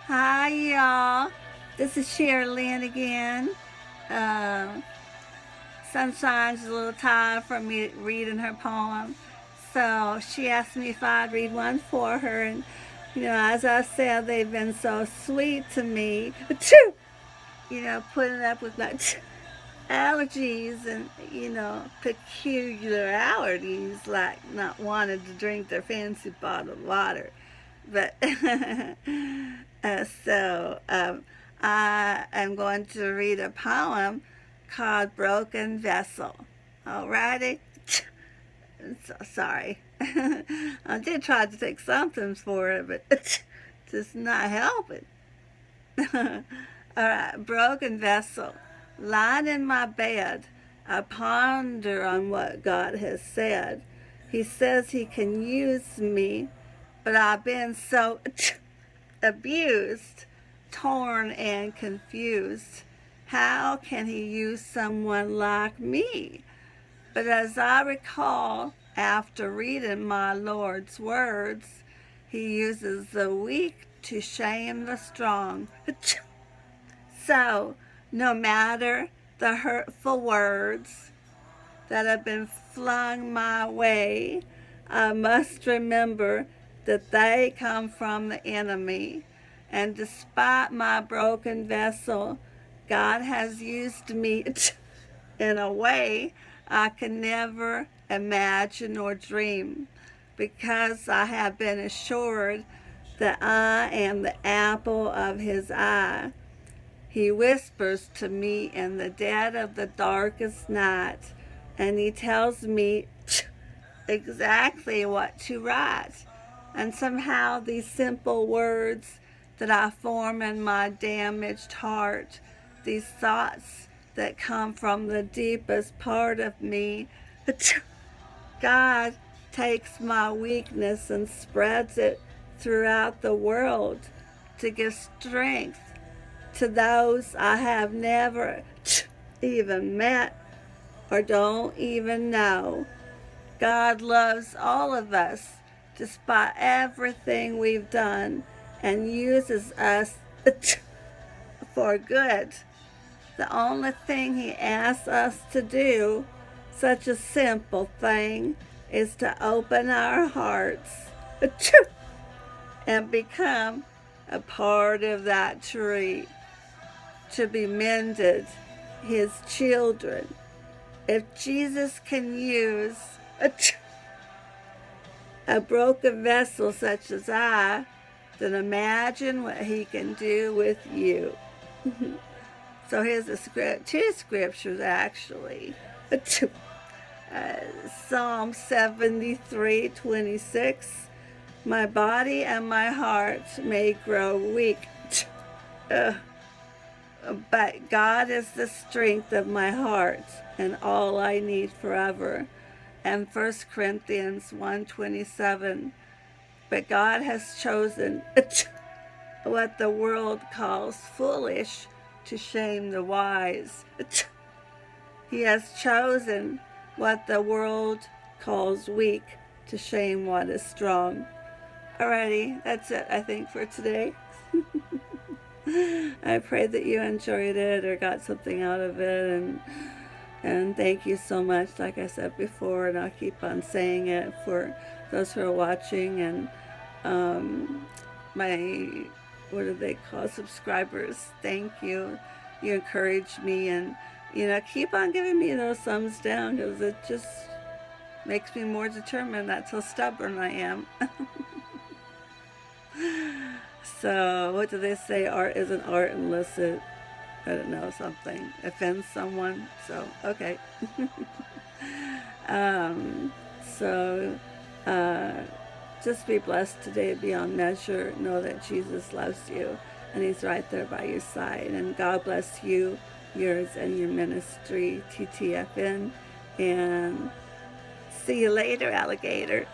Hi, y'all. This is Sherilyn again. Um, Sunshine's a little tired from me reading her poem, so she asked me if I'd read one for her. And as I said, they've been so sweet to me. Putting up with my allergies and peculiarities like not wanting to drink their fancy bottled water. But I am going to read a poem called Broken Vessel. Alrighty? So sorry. I did try to take something for it, but just not helping. Alright, broken vessel. Lying in my bed, I ponder on what God has said. He says He can use me, but I've been so abused, torn, and confused. How can He use someone like me? But as I recall, after reading my Lord's words, He uses the weak to shame the strong. So, no matter the hurtful words that have been flung my way, I must remember that they come from the enemy. And despite my broken vessel, God has used me in a way I can never imagine or dream, because I have been assured that I am the apple of His eye. He whispers to me in the dead of the darkest night, and He tells me exactly what to write. And somehow these simple words that I form in my damaged heart, these thoughts that come from the deepest part of me, God takes my weakness and spreads it throughout the world to give strength to those I have never even met or don't even know. God loves all of us despite everything we've done and uses us for good. The only thing He asks us to do, such a simple thing, is to open our hearts and become a part of that tree, to be mended, His children. If Jesus can use a broken vessel such as I, then imagine what He can do with you. So here's two scriptures actually. Psalm 73:26. My body and my heart may grow weak, but God is the strength of my heart and all I need forever. And 1 Corinthians 1:27. But God has chosen what the world calls foolish to shame the wise. He has chosen what the world calls weak to shame what is strong. Alrighty, that's it, I think, for today. I pray that you enjoyed it or got something out of it, and thank you so much, like I said before, and I'll keep on saying it for those who are watching, and my, what do they call, subscribers. Thank you. You encourage me, and keep on giving me those thumbs down, because it just makes me more determined. That's how stubborn I am. So, what do they say? Art isn't art unless it, I don't know, something offends someone. So, okay. So, just be blessed today beyond measure. Know that Jesus loves you and He's right there by your side. And God bless you, yours, and your ministry, TTFN. And see you later, alligator.